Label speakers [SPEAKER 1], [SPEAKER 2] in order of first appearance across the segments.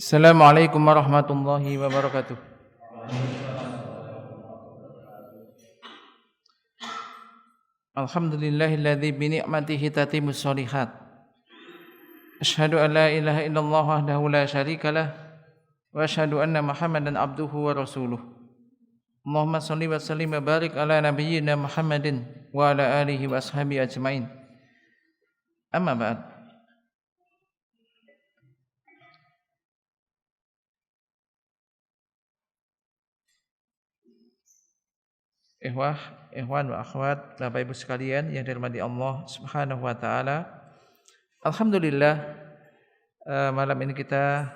[SPEAKER 1] Assalamualaikum warahmatullahi wabarakatuh. Alhamdulillahilladzi bi ni'matihi tatimmus shalihat. Asyhadu an la ilaha illallah wahdahu la syarikalah wa asyhadu anna Muhammadan abduhu wa rasuluh. Allahumma shalli wa sallim wa barik ala nabiyyina Muhammadin wa ala alihi wa ashabihi ajmain. Amma ba'd. Ikhwan wa akhwat, Bapak Ibu sekalian yang dirahmati Allah Subhanahu wa taala. Alhamdulillah, malam ini kita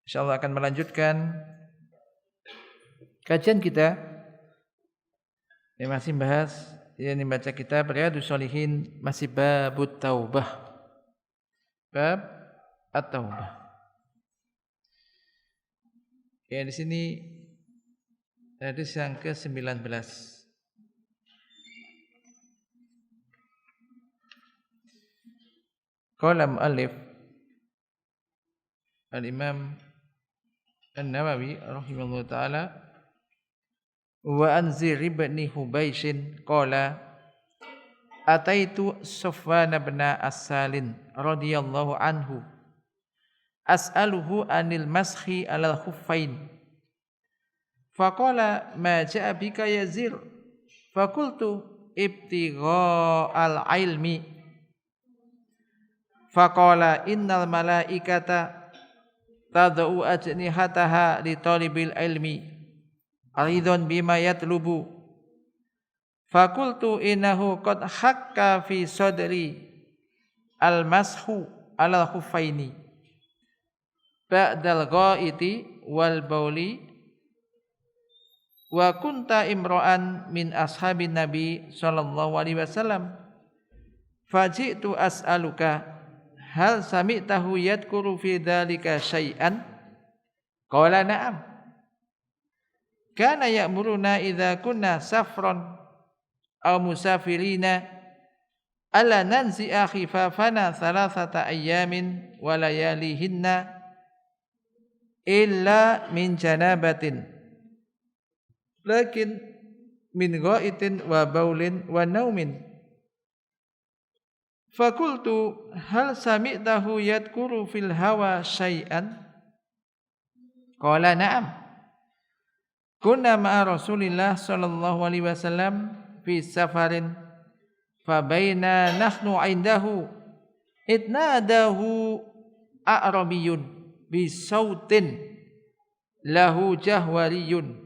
[SPEAKER 1] insyaallah akan melanjutkan kajian kita yang masih membahas yang membaca kitab Riyadhus Shalihin, masih babut taubah. Bab at-taubah. Ya, di sini hadis yang ke-19. Qala mu'allif Al-Imam An-Nawawi rahimahullah ta'ala wa an Zir ibn Hubaishin qala ataitu Sufwan bin As-Salin radhiyallahu anhu as'aluhu anil mashi alal khuffain faqala ma ja'a bika ya Zir faqultu ibtigha al-ilmi faqala innal malaikata tad'u ajnihataha li talibil ilmi aridun bima yatlubu faqultu innahu qad hakka fi sadri al-mashu alal khuffaini ba'dal ghaiti wal bauli wa kunta imra'an min ashabin nabi sallallahu alaihi wasallam faji'tu as'aluka hal sami'tahu yadhkuru fi dzalika syai'an qala na'am kana ya'muruna idza kunna safran aw musafirina alla nanzi'a khifafana thalathata ayyamin wa layalihinna illa min janabatin lakin min ghaitin wa baulin wa naumin fakultu hal sami'tahu yadhkuru fil hawa syai'an qala na'am kunna ma'a Rasulillah sallallahu alaihi wasallam fi safarin fa baina nahnu 'indahu idnadahu a'rabiyyun bi sautin lahu jahwariyun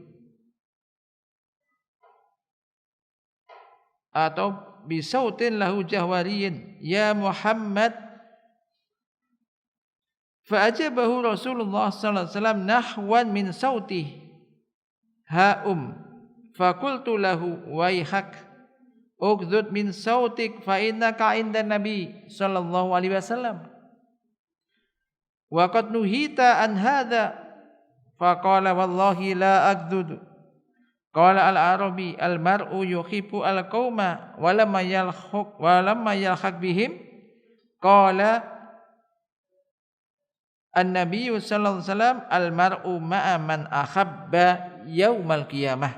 [SPEAKER 1] atau bisautin lahu jahwariyin ya Muhammad fa'ajabahu Rasulullah sallallahu alaihi wasallam nahwan min sautih faqultu lahu waihak ughdud min sautik fa innaka 'inda nabi sallallahu alaihi wasallam wa qad nuhita an hadha faqala wallahi la aghdud. Qala al-Arabi al-mar'u yuhibbu al-qauma wa lamma yalhaq bihim qala an-nabiy sallallahu alaihi wasallam al-mar'u ma'a man ahabba yaumal qiyamah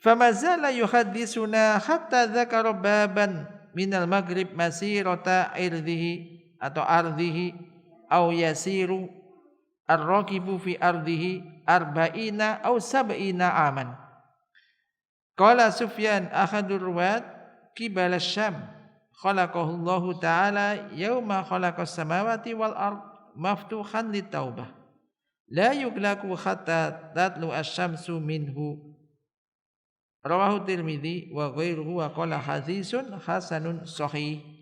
[SPEAKER 1] fama zala yuhaddisuna hatta dzakara baban minal maghrib masirata irdihi atau ardhihi aw yasiru ar-raqibu fi ardihi arba'ina aw sab'ina aman. Qala Sufyan ahadur ruwat qibala Syam khalaqahu Allah ta'ala yauma khalaqas samawati wal ard maftuhan litaubah la yuglaqu hatta tatlu asy-syamsu minhu. Rawahu Tirmidzi wa ghairuhu wa qala hadisun hasanun sahih.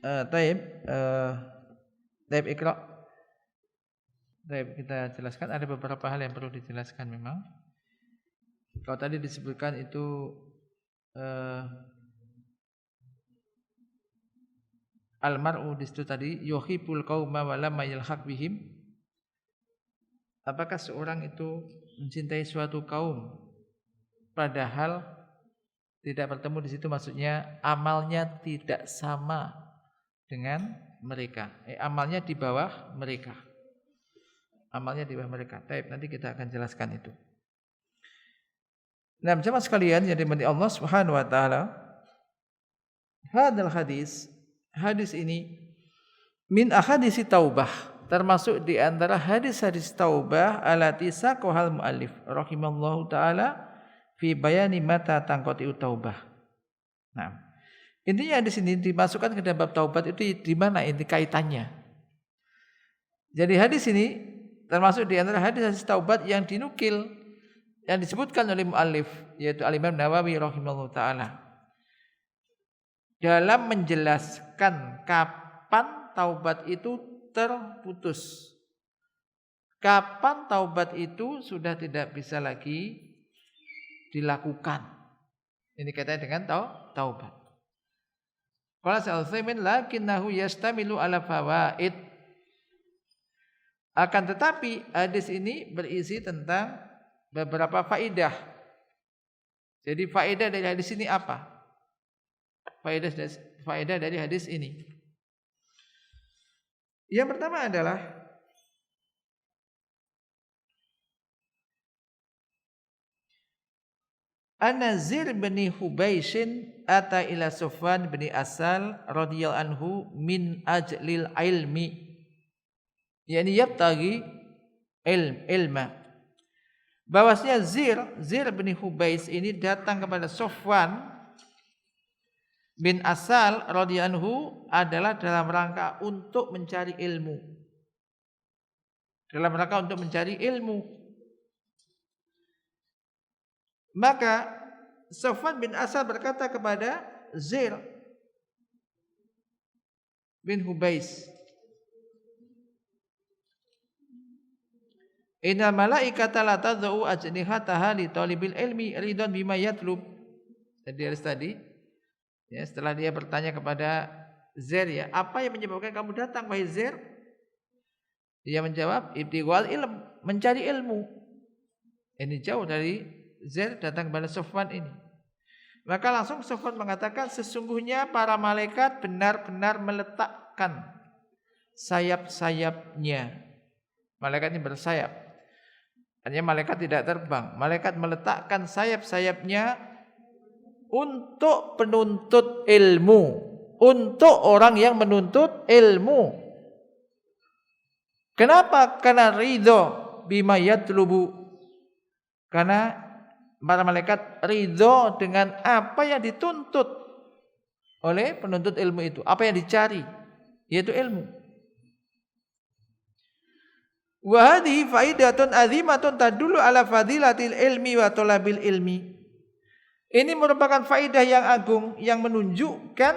[SPEAKER 1] Taib Iqra. Taib kita jelaskan ada beberapa hal yang perlu dijelaskan memang. Kalau tadi disebutkan itu al-mar'u di situ tadi yuhibbul qauma wa lam yalhaq bihim. Apakah seorang itu mencintai suatu kaum padahal Tidak bertemu di situ maksudnya amalnya tidak sama dengan mereka. Amalnya di bawah mereka. Amalnya di bawah mereka. Baik, nanti kita akan jelaskan itu. Nah, jemaah sekalian yang dimani Allah Subhanahu wa taala, hadal hadis ini min ahadisi taubah, termasuk di antara hadis-hadis taubah alati saqahal muallif rahimallahu taala fi bayani mata tangqati taubah. Nah, intinya di sini dimasukkan ke dalam bab taubat itu di mana inti kaitannya. Jadi hadis ini termasuk di antara hadis-hadis taubat yang dinukil, yang disebutkan oleh muallif, yaitu Al-Imam Nawawi rahimahullah ta'ala, dalam menjelaskan kapan taubat itu terputus, kapan taubat itu sudah tidak bisa lagi dilakukan. Ini kaitannya dengan taubat. Qala Al-Utsaimin lakinnahu yastamilu ala fawaid. Akan tetapi hadis ini berisi tentang beberapa faedah. Jadi faedah dari hadis ini apa? Faedah dari hadis ini. Yang pertama adalah An-Nazir bin Hubaishin ata ila Sufyan bin Asal radhiyallahu anhu min ajlil ilmi, yakni yabtaghi ilma. Bahwasanya Zir bin Hubais ini datang kepada Sufyan bin Asal radhiyallahu anhu adalah dalam rangka untuk mencari ilmu. Dalam rangka untuk mencari ilmu. Maka Sufyan bin Asal berkata kepada Zir bin Hubais, Innal malaikata la tad'u ajnihataha li talibil ilmi ridwan bima yatlub. Tadi ya, setelah dia bertanya kepada Zir, ya, apa yang menyebabkan kamu datang wahai Zir? Dia menjawab, ibtighal ilm, mencari ilmu. Ini jauh dari Zir datang kepada Sufyan ini. Maka langsung Sufyan mengatakan, sesungguhnya para malaikat benar-benar meletakkan sayap-sayapnya. Malaikat ini bersayap. Artinya malaikat tidak terbang. Malaikat meletakkan sayap-sayapnya untuk penuntut ilmu. Untuk orang yang menuntut ilmu. Kenapa? Karena ridho bima yatlubu. Karena para malaikat ridho dengan apa yang dituntut oleh penuntut ilmu itu. Apa yang dicari, yaitu ilmu. Wa hadhihi faidatun azimatun tadullu ala fadilatil ilmi wa talabil ilmi. Ini merupakan faidah yang agung yang menunjukkan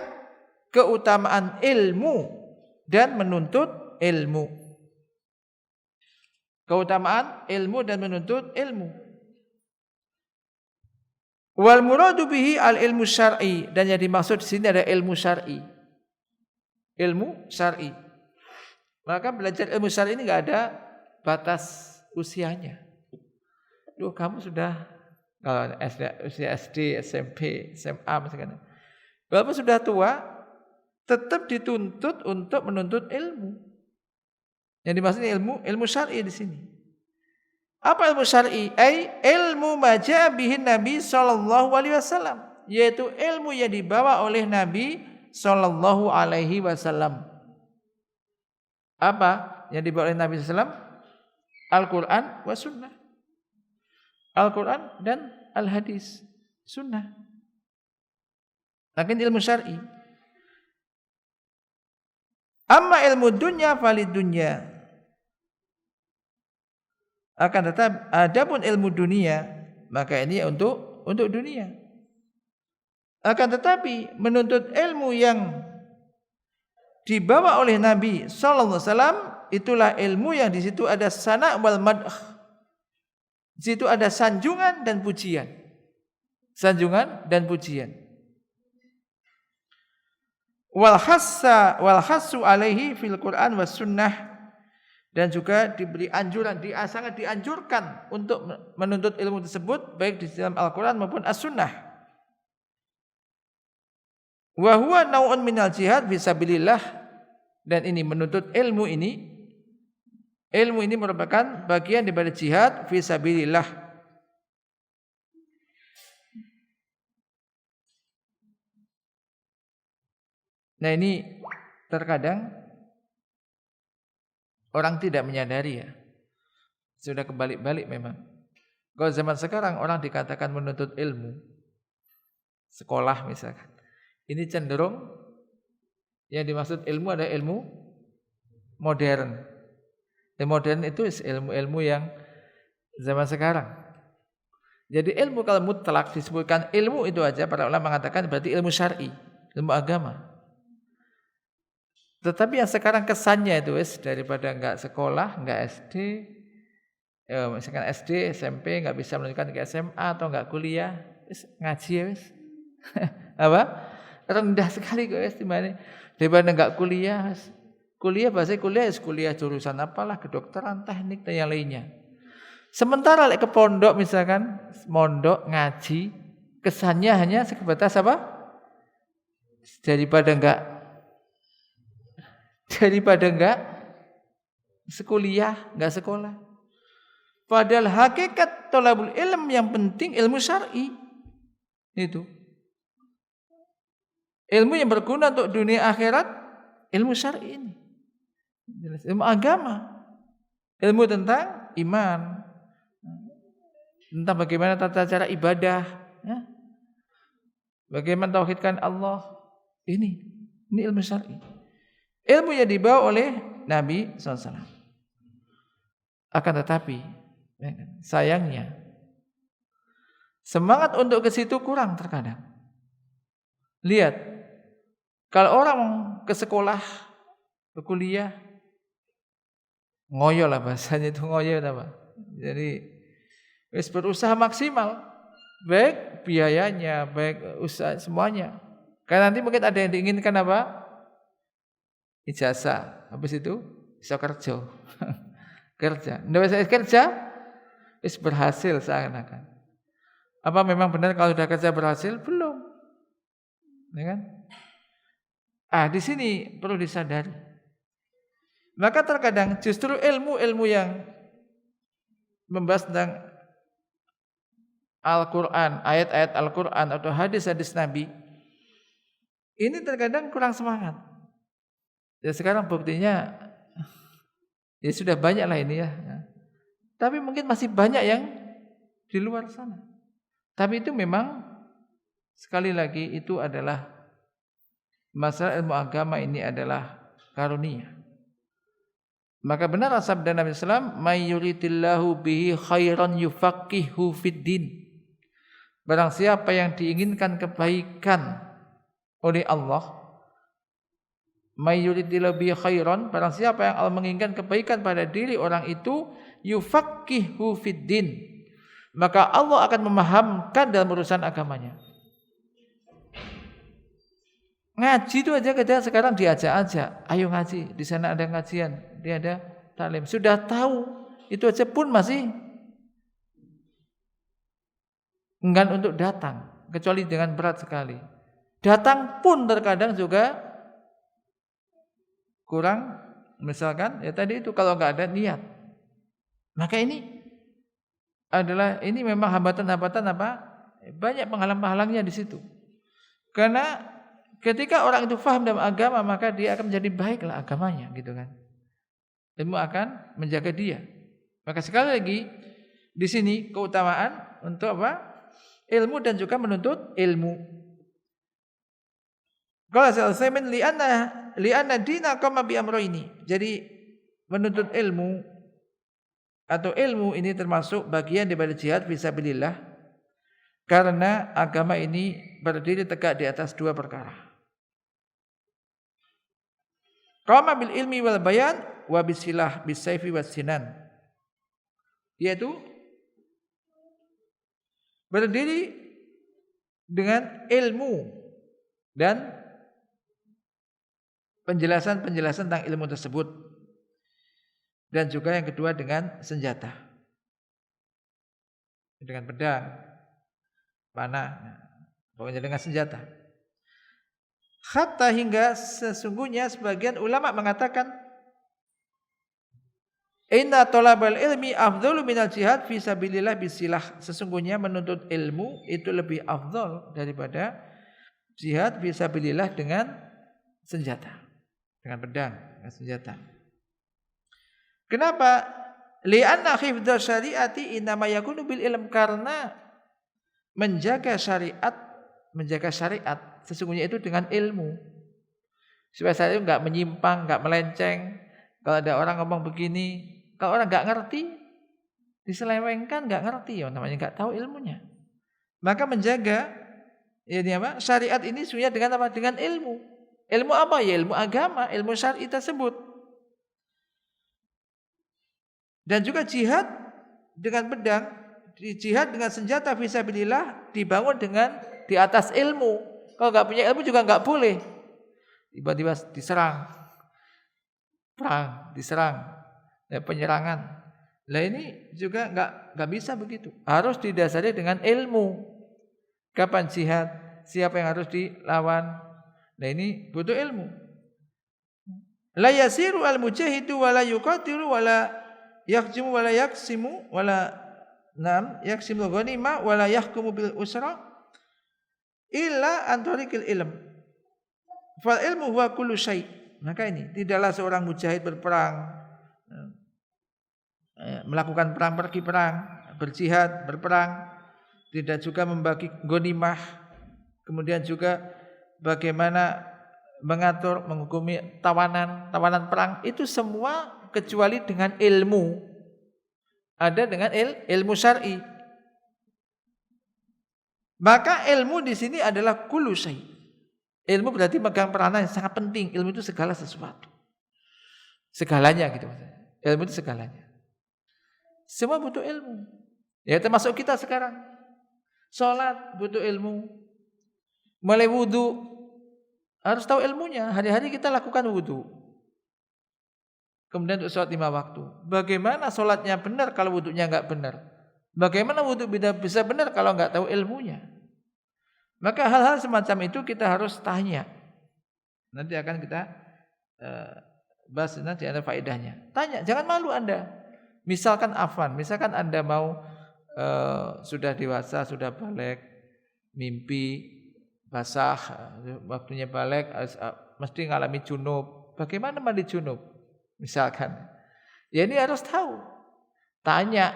[SPEAKER 1] keutamaan ilmu dan menuntut ilmu. Keutamaan ilmu dan menuntut ilmu. Wal muradu bihi al ilmu syar'i, dan yang dimaksud di sini ada ilmu syar'i. Ilmu syar'i. Maka belajar ilmu syar'i ini enggak ada batas usianya. Duh, kamu sudah kalau usia SD, SMP, SMA misalkan. Walaupun sudah tua, tetap dituntut untuk menuntut ilmu. Yang dimaksud ilmu syar'i di sini. Apa ilmu syar'i? Ilmu maja bihin Nabi sallallahu alaihi wasallam, yaitu ilmu yang dibawa oleh Nabi sallallahu alaihi wasallam. Apa yang dibawa oleh Nabi sallallahu alaihi wasallam? Al-Qur'an wa sunnah. Al-Qur'an dan al-hadis, sunnah. Lakin ilmu syar'i. Amma ilmu dunya falid dunya. Akan tetap adapun ilmu dunia, maka ini untuk dunia. Akan tetapi menuntut ilmu yang dibawa oleh Nabi sallallahu alaihi wasallam, itulah ilmu yang di situ ada sana' wal madh. Di situ ada sanjungan dan pujian. Sanjungan dan pujian. Wal hassu alaihi fil Qur'an was sunnah. Dan juga diberi anjuran, sangat dianjurkan untuk menuntut ilmu tersebut baik di dalam Al-Quran maupun As-Sunnah. Wa huwa nau'un minal jihad fisabilillah, dan ini menuntut ilmu ini merupakan bagian daripada jihad fisabilillah. Nah, ini terkadang orang tidak menyadari ya. Sudah kebalik-balik memang. Kalau zaman sekarang orang dikatakan menuntut ilmu, sekolah misalkan, ini cenderung yang dimaksud ilmu adalah ilmu modern. Ilmu modern itu ilmu-ilmu yang zaman sekarang. Jadi ilmu kalau mutlak disebutkan ilmu itu aja, para ulama mengatakan berarti ilmu syar'i, ilmu agama. Tetapi yang sekarang kesannya itu daripada enggak sekolah, enggak SD, misalkan SD, SMP enggak bisa melanjutkan ke SMA atau enggak kuliah, ngaji ya apa? Rendah sekali kok dimana daripada enggak kuliah. Kuliah bahasa kuliah jurusan apalah, kedokteran, teknik dan yang lainnya. Sementara ke pondok misalkan, mondok ngaji, kesannya hanya sebatas apa? Daripada enggak sekuliah, enggak sekolah. Padahal hakikat thalabul ilm yang penting ilmu syar'i. Itu. Ilmu yang berguna untuk dunia akhirat, ilmu syar'i ini. Ilmu agama. Ilmu tentang iman. Tentang bagaimana tata cara ibadah, ya. Bagaimana tauhidkan Allah. Ini ilmu syar'i. Ilmu yang dibawa oleh Nabi SAW. Akan tetapi sayangnya semangat untuk ke situ kurang terkadang. Lihat, kalau orang ke sekolah, ke kuliah, ngoyo lah bahasanya itu, ngoyo apa? Jadi berusaha maksimal, baik biayanya, baik usaha semuanya. Karena nanti mungkin ada yang diinginkan apa? Ijazah, habis itu bisa kerja. Kerja. Nggak bisa kerja, berhasil seakan-akan. Apa memang benar kalau sudah kerja berhasil? Belum. Ya kan? Di sini perlu disadari. Maka terkadang justru ilmu-ilmu yang membahas tentang Al-Quran, ayat-ayat Al-Quran atau hadis-hadis Nabi, ini terkadang kurang semangat. Ya sekarang buktinya ya sudah banyak lah ini ya. Tapi mungkin masih banyak yang di luar sana. Tapi itu memang sekali lagi itu adalah masalah ilmu agama, ini adalah karunia. Maka benar sabda Nabi SAW, "May yuridillahu bihi khairan yufaqihu fiddin." Barang siapa yang diinginkan kebaikan oleh Allah, may yuridillahu bihi khairan, barang siapa yang Allah menginginkan kebaikan pada diri orang itu, yufaqihu fiddin, maka Allah akan memahamkan dalam urusan agamanya. Ngaji itu aja kadang sekarang diajak-ajak, ayo ngaji, di sana ada ngajian, dia ada taklim. Sudah tahu, itu aja pun masih enggan untuk datang, kecuali dengan berat sekali. Datang pun terkadang juga kurang, misalkan ya tadi itu kalau enggak ada niat. Maka ini memang hambatan-hambatan apa? Banyak penghalang-penghalangnya di situ. Karena ketika orang itu faham dalam agama, maka dia akan menjadi baiklah agamanya, gitu kan. Ilmu akan menjaga dia. Maka sekali lagi di sini keutamaan untuk apa? Ilmu dan juga menuntut ilmu. Qala Al-Utsaimin li'anna dina qama bi amrayni. Jadi menuntut ilmu atau ilmu ini termasuk bagian daripada jihad fisabilillah, karena agama ini berdiri tegak di atas dua perkara. Qama bil ilmi wal bayan wa bisilah bisayfi was sinan. Yaitu berdiri dengan ilmu dan penjelasan-penjelasan tentang ilmu tersebut, dan juga yang kedua dengan senjata, dengan pedang, panah, pokoknya dengan senjata. Hatta hingga sesungguhnya sebagian ulama mengatakan inna talabal ilmi afdalu minal jihad fi sabilillah bisilah. Sesungguhnya menuntut ilmu itu lebih afdal daripada jihad fi sabilillah dengan senjata, dengan pedang, dengan senjata. Kenapa? Li'anna hifdza syariati innama yakunu bil ilm, karena menjaga syariat sesungguhnya itu dengan ilmu. Supaya saya itu enggak menyimpang, enggak melenceng. Kalau ada orang ngomong begini, kalau orang enggak ngerti, diselewengkan, enggak ngerti, namanya enggak tahu ilmunya. Maka menjaga syariat ini sebenarnya dengan apa? Dengan ilmu. Ilmu apa? Ya ilmu agama, ilmu syar'i tersebut. Dan juga jihad dengan pedang, jihad dengan senjata fisabilillah dibangun dengan di atas ilmu. Kalau nggak punya ilmu juga nggak boleh. Tiba-tiba diserang, perang, diserang, penyerangan. Lah ini juga nggak bisa begitu. Harus didasari dengan ilmu. Kapan jihad? Siapa yang harus dilawan? Nah ini butuh ilmu. La yasiru al-mujahidu wala yuqatilu wala yakhjimu wala yaksimu wala yaksimul ghanimah wala yahkumu bil usra illa an tariqil ilm. Fal ilmu huwa kullu syai'. Maka ini tidaklah seorang mujahid berperang, melakukan perang, pergi perang, berjihad, berperang, tidak juga membagi ghanimah, kemudian juga bagaimana mengatur, menghukumi tawanan perang, itu semua kecuali dengan ilmu. Ada dengan ilmu syar'i. Maka ilmu di sini adalah kullu syai'. Ilmu berarti megang peranan yang sangat penting. Ilmu itu segala sesuatu. Segalanya gitu. Ilmu itu segalanya. Semua butuh ilmu. Ya termasuk kita sekarang. Salat butuh ilmu. Mulai wudu harus tahu ilmunya. Hari-hari kita lakukan wudu. Kemudian untuk sholat 5 waktu. Bagaimana sholatnya benar kalau wudunya enggak benar? Bagaimana wudu bisa benar kalau enggak tahu ilmunya? Maka hal-hal semacam itu kita harus tanya. Nanti akan kita bahas, nanti ada faedahnya. Tanya, jangan malu Anda. Misalkan misalkan Anda mau sudah dewasa, sudah balik, mimpi basah, waktunya balik, mesti ngalami junub. Bagaimana mandi junub? Misalkan. Ya ini harus tahu. Tanya.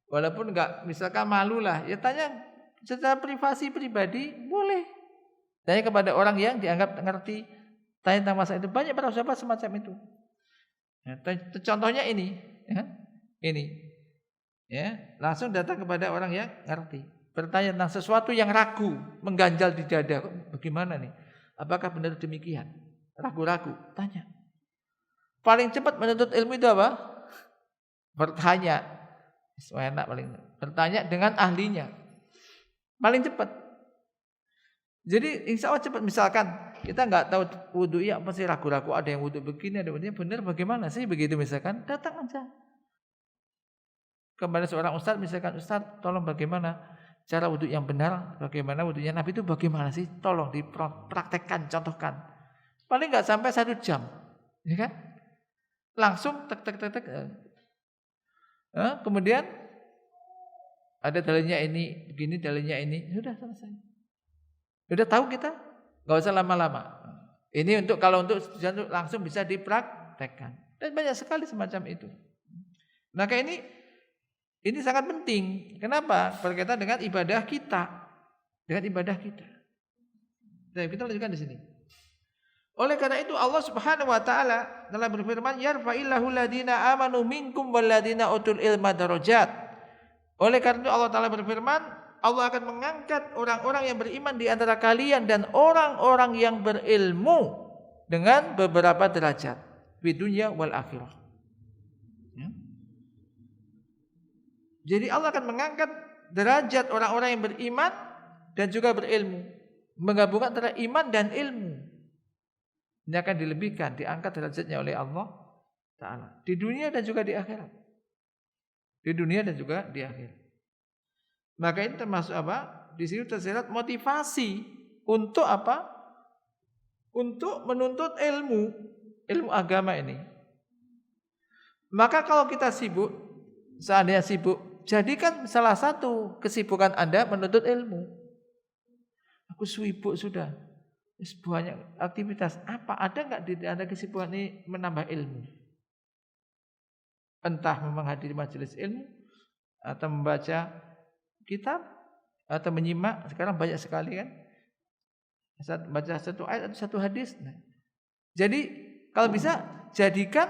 [SPEAKER 1] Walaupun enggak, misalkan malu lah, ya tanya secara privasi pribadi boleh. Tanya kepada orang yang dianggap ngerti, tanya tentang masalah itu. Banyak para sahabat semacam itu. Ya, contohnya ini, ya, langsung datang kepada orang yang ngerti, bertanya tentang sesuatu yang ragu, mengganjal di dada. Bagaimana nih? Apakah benar demikian? Ragu-ragu, tanya. Paling cepat menuntut ilmu itu apa? Bertanya. Enak paling. Bertanya dengan ahlinya. Paling cepat. Jadi insya Allah cepat. Misalkan kita nggak tahu wudu ya apa sih, ragu-ragu, ada yang wudu begini, ada yang benar, bagaimana sih begitu, misalkan datang aja kepada seorang ustaz, misalkan, Ustaz tolong bagaimana cara wudu yang benar, bagaimana wudunya Nabi itu bagaimana sih, tolong dipraktekkan, contohkan. Paling nggak sampai 1 jam, ya kan? Langsung tek. Kemudian ada dalilnya ini, begini dalilnya ini, sudah selesai. Sudah tahu kita, nggak usah lama-lama. Ini kalau untuk langsung bisa dipraktekkan. Dan banyak sekali semacam itu. Maka ini sangat penting. Kenapa? Berkaitan dengan ibadah kita, Dan kita lanjutkan di sini. Oleh karena itu Allah Subhanahu wa taala telah berfirman, yarfa'illahu alladziina aamanu minkum walladziina utul ilma darajat. Oleh karena itu Allah taala berfirman, Allah akan mengangkat orang-orang yang beriman di antara kalian dan orang-orang yang berilmu dengan beberapa derajat di dunia wal akhirah. Ya. Jadi Allah akan mengangkat derajat orang-orang yang beriman dan juga berilmu, menggabungkan antara iman dan ilmu. Ini akan dilebihkan, diangkat derajatnya oleh Allah Ta'ala. Di dunia dan juga di akhirat. Maka ini termasuk apa? Di sini tersirat motivasi untuk apa? untuk menuntut ilmu agama ini. Maka kalau kita sibuk, seandainya sibuk, jadikan salah satu kesibukan Anda menuntut ilmu. Aku sibuk sudah, banyak aktivitas. Apa ada nggak di Anda kesibukan ini menambah ilmu? Entah menghadiri majelis ilmu, atau membaca kitab, atau menyimak. Sekarang banyak sekali kan, baca satu ayat atau satu hadis. Nah, jadi kalau bisa jadikan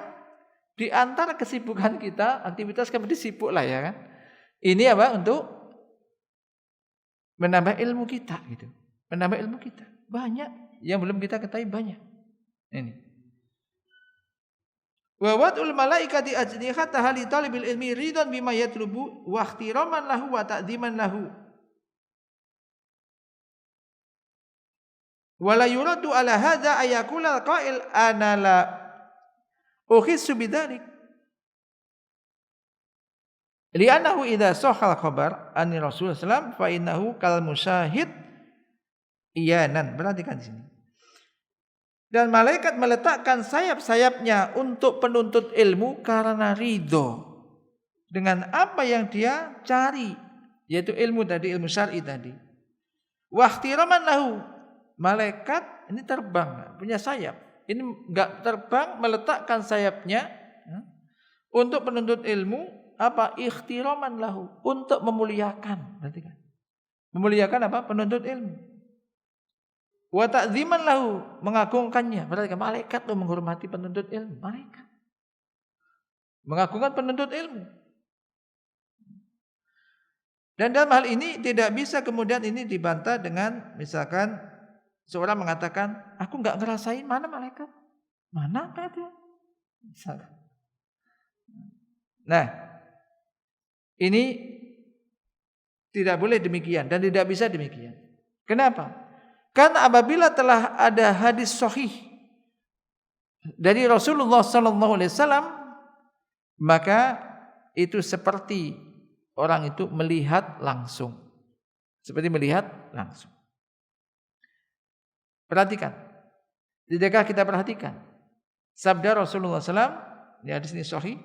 [SPEAKER 1] di antara kesibukan kita, aktivitas kami sibuk lah ya kan. Ini apa? Untuk menambah ilmu kita gitu. Menambah ilmu kita. Banyak yang belum kita ketahui, banyak. Ini. Wa wad'ul malaikati ajnihataha li talibil ilmi ridwan bima yatlubu wa ihtiraman lahu wa ta'dziman lahu. Wa la yuraddu ala hadza ayakula al-qa'il ana la ukhissu bidzalik. Li'annahu idza sahha al-khabar anni Rasulullah sallallahu fa innahu kal musyahid iyanan. Perhatikan di sini. Dan malaikat meletakkan sayap-sayapnya untuk penuntut ilmu karena ridho dengan apa yang dia cari, yaitu ilmu tadi, ilmu syar'i tadi. Wa ihtiraman lahu. Malaikat ini terbang, punya sayap. Ini enggak terbang, meletakkan sayapnya untuk penuntut ilmu. Apa? Ikhtiraman lahu, untuk memuliakan. Berarti kan? Memuliakan apa? Penuntut ilmu. Wa ta'dziman lahu, mengagungkannya. Berarti kan malaikat tuh menghormati penuntut ilmu. Malaikat mengagungkan penuntut ilmu. Dan dalam hal ini tidak bisa kemudian ini dibantah dengan misalkan seorang mengatakan, aku enggak ngerasain. Mana malaikat? Mana kata? Misalkan. Nah, ini tidak boleh demikian dan tidak bisa demikian. Kenapa? Karena apabila telah ada hadis sahih dari Rasulullah sallallahu alaihi wasallam, maka itu seperti orang itu melihat langsung. Seperti melihat langsung. Perhatikan. Tidakkah kita perhatikan sabda Rasulullah sallallahu alaihi wasallam di hadis ini sahih?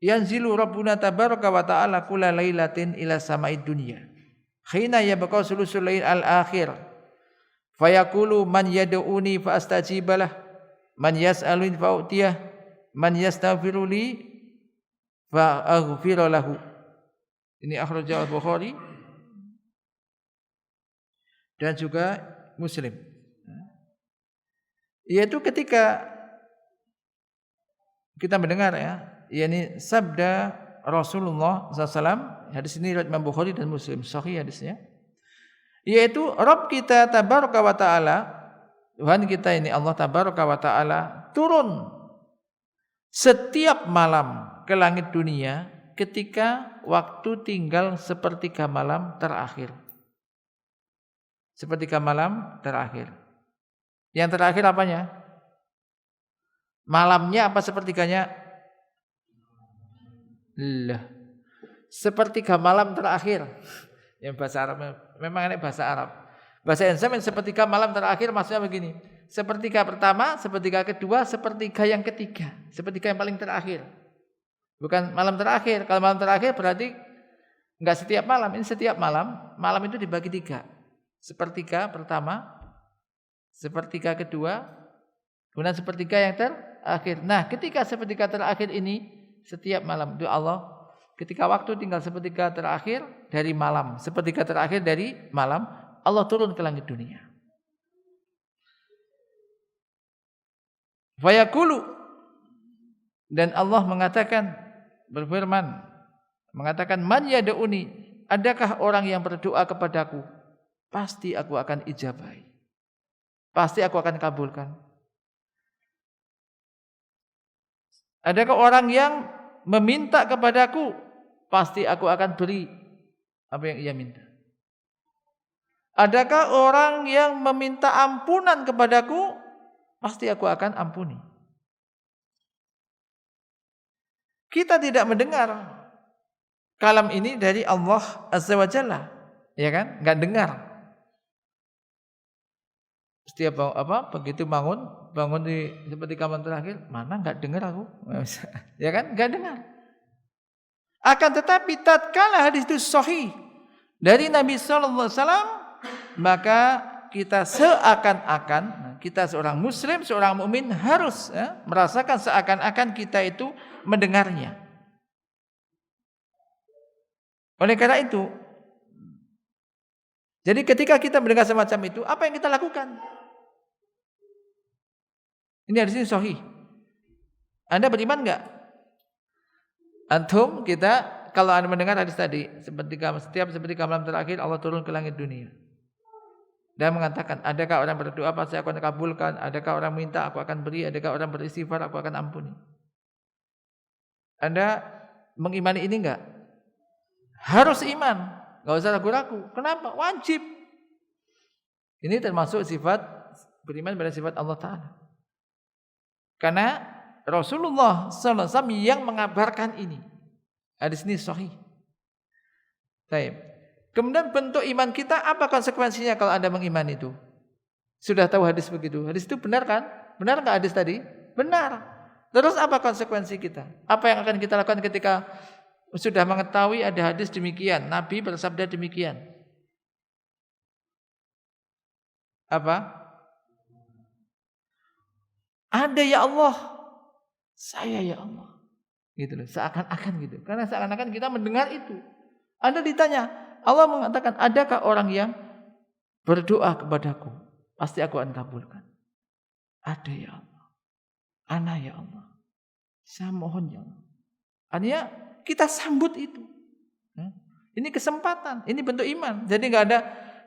[SPEAKER 1] Yanzilu Rabbuna tabaraka wa ta'ala kulla lailatin ila sama'id dunya. Khina yabqa sulusul lail al-akhir. Fayaqulu man yad'uni fa astajibalah, man yas'aluni fa u'tiyah, man yastaghfiru li fa aghfir lahu. Ini akhrajahu Al-Bukhari dan juga Muslim. Yaitu ketika kita mendengar ya, yakni sabda Rasulullah SAW, hadis ini riwayat Imam Bukhari dan Muslim, sahih hadisnya, yaitu Rabb kita tabaraka wa ta'ala, Tuhan kita ini Allah tabaraka wa ta'ala turun setiap malam ke langit dunia ketika waktu tinggal sepertiga malam terakhir. Sepertiga malam terakhir. Yang terakhir apanya? Malamnya apa sepertiganya? Lah, sepertiga malam terakhir. Yang bahasa Arab memang ini bahasa Arab. Bahasa Indonesia sepertiga malam terakhir maksudnya begini. Sepertiga pertama, sepertiga kedua, sepertiga yang ketiga, sepertiga yang paling terakhir. Bukan malam terakhir. Kalau malam terakhir berarti enggak setiap malam. Ini setiap malam. Malam itu dibagi tiga. Sepertiga pertama, sepertiga kedua, kemudian sepertiga yang terakhir. Nah, ketika sepertiga terakhir ini setiap malam itu Allah ketika waktu tinggal sepertiga terakhir dari malam, sepertiga terakhir dari malam, Allah turun ke langit dunia. Fayaqulu, dan Allah mengatakan, berfirman, mengatakan man yad'uni, adakah orang yang berdoa kepadaku? Pasti aku akan ijabahi. Pasti aku akan kabulkan. Adakah orang yang meminta kepadaku? Pasti aku akan beri apa yang ia minta. Adakah orang yang meminta ampunan kepadaku? Pasti aku akan ampuni. Kita tidak mendengar kalam ini dari Allah Azza wa Jalla, ya kan? Enggak dengar. Setiap begitu bangun di seperti malam terakhir, mana enggak dengar aku. Ya kan? Enggak dengar. Akan tetapi tatkala hadis itu sahih dari Nabi sallallahu alaihi wasallam, maka kita seakan-akan kita seorang muslim, seorang mukmin harus merasakan seakan-akan kita itu mendengarnya. Oleh karena itu, jadi ketika kita mendengar semacam itu, apa yang kita lakukan? Ini hadis ini sahih. Anda beriman enggak? Antum kita kalau Anda mendengar hadis tadi, seperti malam terakhir Allah turun ke langit dunia dan mengatakan, adakah orang berdoa pasti aku akan kabulkan, adakah orang minta aku akan beri, adakah orang beristighfar aku akan ampuni. Anda mengimani ini enggak? Harus iman, enggak usah ragu-ragu. Kenapa? Wajib. Ini termasuk sifat beriman pada sifat Allah Ta'ala. Karena Rasulullah sallallahu alaihi wasallam yang mengabarkan ini. Hadis ini sahih. Baik. Kemudian bentuk iman kita, apa konsekuensinya kalau Anda mengimani itu? Sudah tahu hadis begitu. Hadis itu benar kan? Benar enggak hadis tadi? Benar. Terus apa konsekuensi kita? Apa yang akan kita lakukan ketika sudah mengetahui ada hadis demikian, Nabi bersabda demikian? Apa? Ada ya Allah, saya ya Allah, gitu loh, seakan-akan gitu. Karena seakan-akan kita mendengar itu. Anda ditanya, Allah mengatakan, adakah orang yang berdoa kepadaku, pasti aku akan kabulkan. Ada ya Allah, ana ya Allah, saya mohon ya Allah. Artinya kita sambut itu. Ini kesempatan, ini bentuk iman. Jadi nggak ada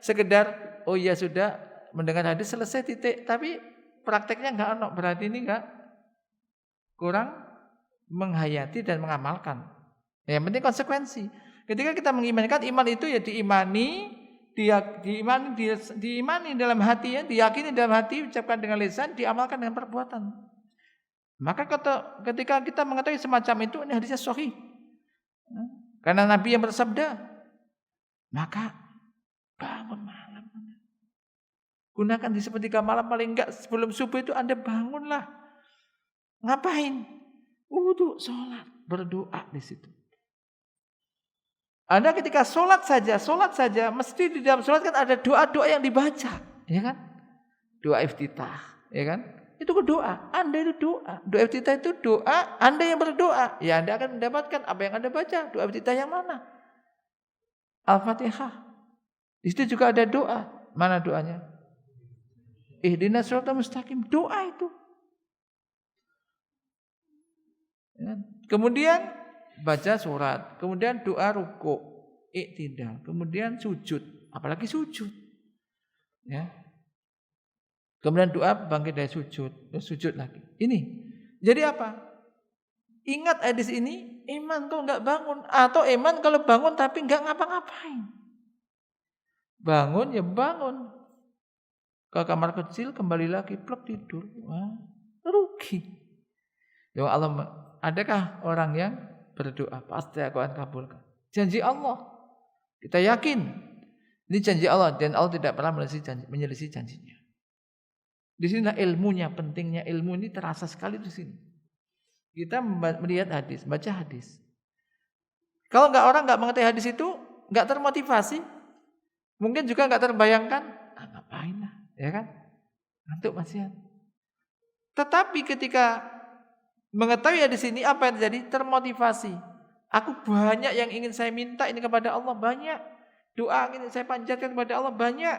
[SPEAKER 1] sekedar oh ya sudah mendengar hadis selesai titik, tapi prakteknya enggak ono, berarti ini enggak kurang menghayati dan mengamalkan. Yang penting konsekuensi. Ketika kita mengimankan, iman itu ya diimani dalam hati, ya, diyakini dalam hati, ucapkan dengan lisan, diamalkan dengan perbuatan. Maka ketika kita mengetahui semacam itu, ini hadisnya sahih. Karena Nabi yang bersabda, maka bangun malam. Gunakan di sepertiga malam, paling enggak sebelum subuh itu Anda bangunlah. Ngapain? Wudu, sholat, berdoa di situ. Anda ketika sholat saja, mesti di dalam sholat kan ada doa-doa yang dibaca, ya kan? Doa iftitah, ya kan? Itu doa. Anda itu doa. Doa iftitah itu doa. Anda yang berdoa, ya Anda akan mendapatkan apa yang Anda baca. Doa iftitah yang mana? Al-Fatihah. Di situ juga ada doa. Mana doanya? Ihdinas shiratal mustaqim, doa itu. Kemudian baca surat, kemudian doa ruku, iktidal, kemudian sujud, apalagi sujud. Ya. Kemudian doa bangkit dari sujud lagi. Ini. Jadi apa? Ingat hadis ini, iman tuh enggak bangun, atau iman kalau bangun tapi enggak ngapa-ngapain. Bangun ya bangun. Ke kamar kecil, kembali lagi, plek tidur. Wah, rugi. Ya Allah, adakah orang yang berdoa, pasti aku akan kabulkan. Janji Allah. Kita yakin. Ini janji Allah, dan Allah tidak pernah menyelisih janjinya. Di sinilah ilmunya, pentingnya ilmu ini terasa sekali di sini. Kita melihat hadis, baca hadis. Kalau orang enggak mengerti hadis itu, enggak termotivasi, mungkin juga enggak terbayangkan, ngapain lah. Ya kan? Ngantuk masihan. Tetapi ketika mengetahui di sini apa yang terjadi? Termotivasi. Aku banyak yang ingin saya minta ini kepada Allah, banyak. Doa yang ingin saya panjatkan kepada Allah, banyak.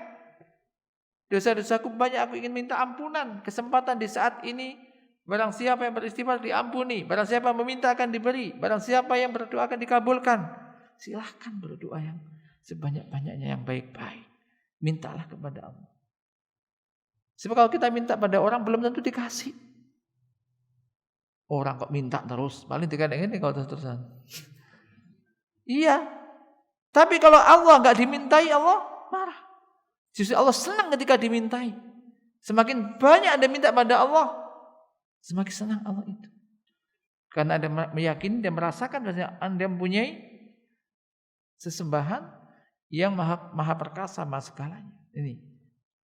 [SPEAKER 1] Dosa-dosaku banyak, aku ingin minta ampunan. Kesempatan di saat ini, barang siapa yang beristighfar diampuni, barang siapa yang meminta akan diberi, barang siapa yang berdoa akan dikabulkan. Silahkan berdoa yang sebanyak-banyaknya yang baik-baik. Mintalah kepada Allah. Sebab kalau kita minta pada orang belum tentu dikasih. Orang kok minta terus, paling dikatakan ini kalau terus-terusan. Iya. Tapi kalau Allah enggak dimintai, Allah marah. Justru Allah senang ketika dimintai. Semakin banyak Anda minta pada Allah, semakin senang Allah itu. Karena Anda meyakini dan merasakan bahwa Anda mempunyai sesembahan yang maha perkasa, maha segalanya. Ini.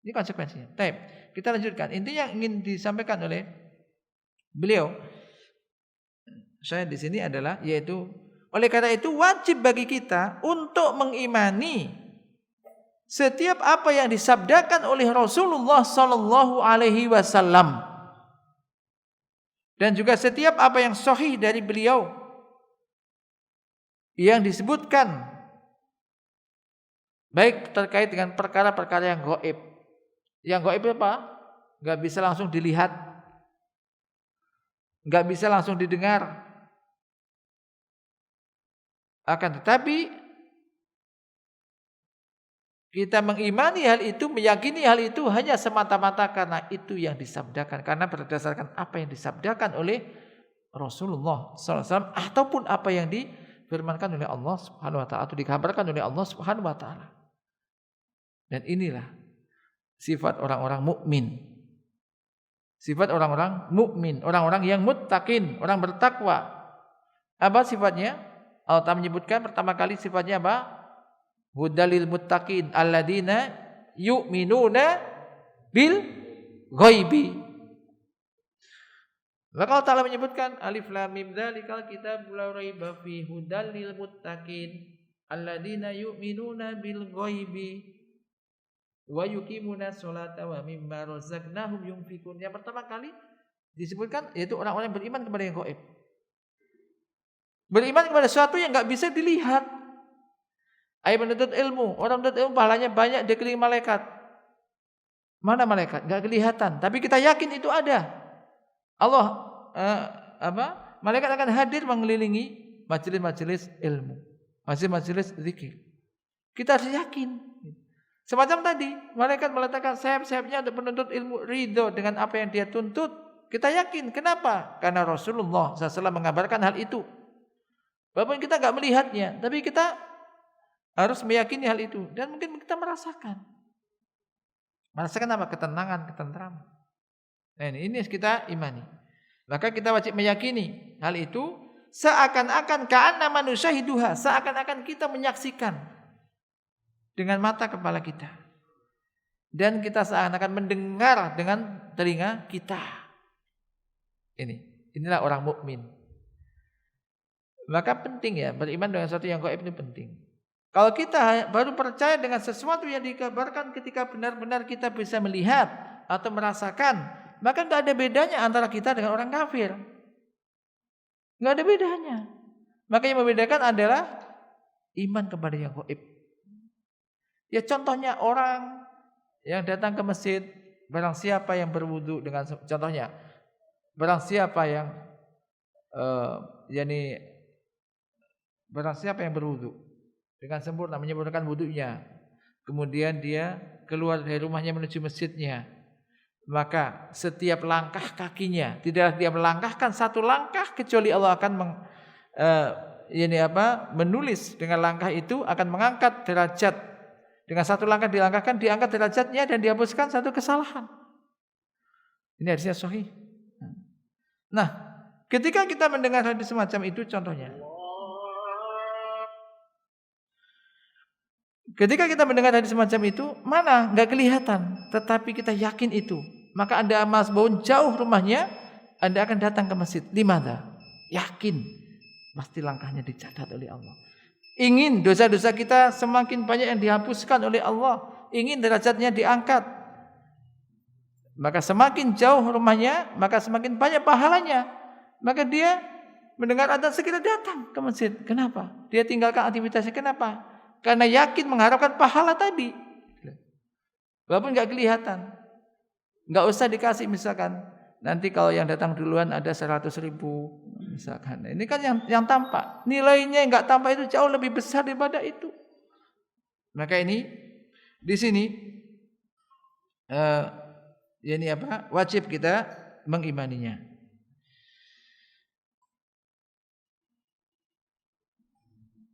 [SPEAKER 1] Ini konsekuensinya. Baik, kita lanjutkan. Intinya yang ingin disampaikan oleh beliau saya di sini adalah yaitu oleh karena itu wajib bagi kita untuk mengimani setiap apa yang disabdakan oleh Rasulullah sallallahu alaihi wasallam dan juga setiap apa yang sahih dari beliau yang disebutkan baik terkait dengan perkara-perkara yang gaib. Yang gaib itu apa? Enggak bisa langsung dilihat, enggak bisa langsung didengar. Akan tetapi kita mengimani hal itu, meyakini hal itu hanya semata-mata karena itu yang disabdakan, karena berdasarkan apa yang disabdakan oleh Rasulullah SAW ataupun apa yang difirmankan oleh Allah Subhanahu Wa Taala atau dikabarkan oleh Allah Subhanahu Wa Taala. Dan inilah sifat orang-orang mukmin. Sifat orang-orang mukmin, orang-orang yang muttaqin, orang bertakwa. Apa sifatnya? Allah Ta'ala menyebutkan pertama kali sifatnya apa? Hudalil muttaqin alladzina yu'minuna bil ghaibi. Maka Allah Ta'ala menyebutkan alif lam mim dzalikal kitabul la raiba fihi hudalil muttaqin alladzina yu'minuna bil ghaibi wa yuqimuna sholata wa mimma razaqnahum yunfikun. Yang pertama kali disebutkan yaitu orang-orang yang beriman kepada yang gaib. Beriman kepada sesuatu yang enggak bisa dilihat. Ayo menuntut ilmu. Orang menuntut ilmu pahalanya banyak dikelilingi malaikat. Mana malaikat? Enggak kelihatan, tapi kita yakin itu ada. Allah malaikat akan hadir mengelilingi majelis-majelis ilmu, majelis-majelis zikir. Kita harus yakin. Semacam tadi, malaikat meletakkan sayap-sayapnya untuk menuntut ilmu, ridho dengan apa yang dia tuntut. Kita yakin. Kenapa? Karena Rasulullah SAW mengabarkan hal itu. Walaupun kita enggak melihatnya, tapi kita harus meyakini hal itu. Dan mungkin kita merasakan. Merasakan apa? Ketenangan, ketentraman. Nah ini harus kita imani. Maka kita wajib meyakini hal itu seakan-akan ka'anna manusia hiduha. Seakan-akan kita menyaksikan dengan mata kepala kita. Dan kita seakan-akan mendengar dengan telinga kita. Inilah orang mukmin. Maka penting ya, beriman dengan sesuatu yang gaib itu penting. Kalau kita baru percaya dengan sesuatu yang dikabarkan ketika benar-benar kita bisa melihat atau merasakan, maka tidak ada bedanya antara kita dengan orang kafir. Tidak ada bedanya. Maka yang membedakan adalah iman kepada yang gaib. Ya contohnya orang yang datang ke masjid, barang siapa yang berwudu dengan contohnya, barang siapa yang barang siapa yang berwudu dengan sempurna, menyempurnakan wudunya, kemudian dia keluar dari rumahnya menuju masjidnya, maka setiap langkah kakinya tidak dia melangkahkan satu langkah kecuali Allah akan menulis dengan langkah itu akan mengangkat derajat. Dengan satu langkah dilangkahkan diangkat derajatnya dan dihapuskan satu kesalahan. Ini hadisnya sahih. Nah, ketika kita mendengar hadis semacam itu contohnya, ketika kita mendengar hadis semacam itu, mana enggak kelihatan, tetapi kita yakin itu. Maka Anda masbun jauh rumahnya, Anda akan datang ke masjid. Limada? Yakin pasti langkahnya dicatat oleh Allah. Ingin dosa-dosa kita semakin banyak yang dihapuskan oleh Allah, ingin derajatnya diangkat. Maka semakin jauh rumahnya, maka semakin banyak pahalanya. Maka dia mendengar adzan segera datang ke masjid. Kenapa? Dia tinggalkan aktivitasnya. Kenapa? Karena yakin mengharapkan pahala tadi. Walaupun enggak kelihatan. Enggak usah dikasih misalkan. Nanti kalau yang datang duluan ada 100.000 misalkan. Ini kan yang tampak. Nilainya yang enggak tampak itu jauh lebih besar daripada itu. Maka ini di sini wajib kita mengimaninya.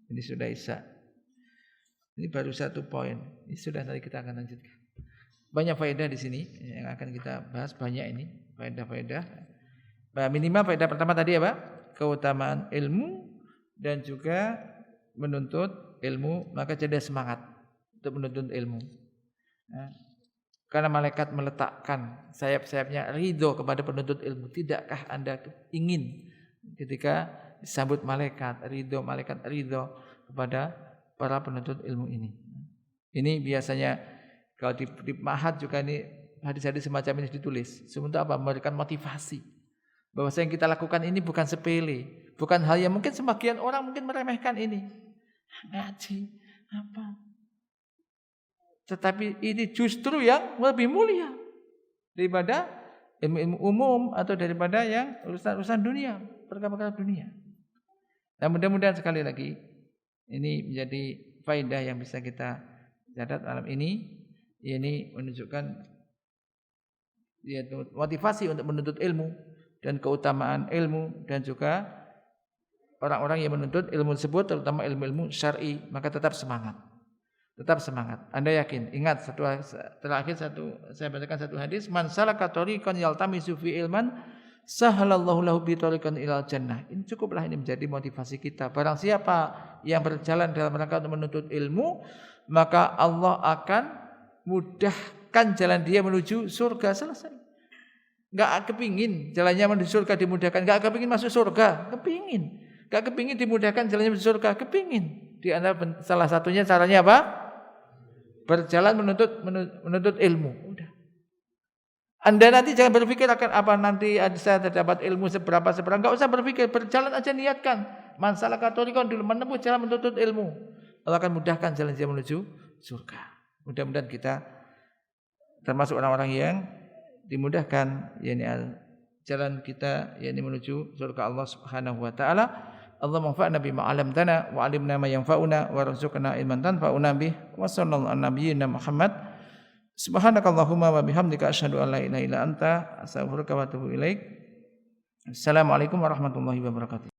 [SPEAKER 1] Ini sudah Isya. Ini baru satu poin. Ini sudah, nanti kita akan lanjutkan. Banyak faedah di sini yang akan kita bahas, banyak ini faedah-faedah. Minimal faedah pertama tadi apa? Keutamaan ilmu dan juga menuntut ilmu, maka jadi semangat untuk menuntut ilmu. Karena malaikat meletakkan sayap-sayapnya ridho kepada penuntut ilmu. Tidakkah Anda ingin ketika disambut malaikat ridho kepada para penuntut ilmu ini? Ini biasanya kalau di Ma'had juga ini hadis-hadis semacam ini ditulis. Sementara apa? Memberikan motivasi bahwa yang kita lakukan ini bukan sepele, bukan hal yang mungkin sebagian orang mungkin meremehkan ini. Ngaji apa? Tetapi ini justru yang lebih mulia daripada ilmu-ilmu umum atau daripada yang urusan-urusan dunia, perkara-perkara dunia. Nah, mudah-mudahan sekali lagi ini menjadi faedah yang bisa kita catat malam ini. Ini menunjukkan motivasi untuk menuntut ilmu dan keutamaan ilmu, dan juga orang-orang yang menuntut ilmu tersebut terutama ilmu-ilmu syar'i, maka tetap semangat. Tetap semangat. Anda yakin? Ingat saya bacakan satu hadis, man salaka tariqan yaltamisu fi ilman sahalallahu lahu bi tariqan ilal jannah. Ini cukuplah ini menjadi motivasi kita. Barang siapa yang berjalan dalam rangka untuk menuntut ilmu, maka Allah akan mudahkan jalan dia menuju surga. Selesai. Enggak kepingin jalannya menuju surga dimudahkan, enggak kepingin masuk surga, kepingin. Enggak kepingin dimudahkan jalannya menuju surga, kepingin. Di antara salah satunya caranya apa? Berjalan menuntut ilmu. Udah. Anda nanti jangan berpikir akan apa nanti saya terdapat ilmu seberapa. Enggak usah berpikir, berjalan aja, niatkan. Man salaka tariqan dulu menempuh jalan menuntut ilmu. Allah akan mudahkan jalan dia menuju surga. Mudah-mudahan kita termasuk orang-orang yang dimudahkan jalan kita menuju surga Allah Subhanahu wa taala. Allahumma anfa'na bima 'allamtana wa 'allimna ma yanfa'una warzuqna ilman tanfa'una bih wa sallallahu ala nabiyyina Muhammad. Subhanakallahumma wa bihamdika asyhadu an la ilaha illa anta astaghfiruka wa atubu ilaik. Assalamualaikum warahmatullahi wabarakatuh.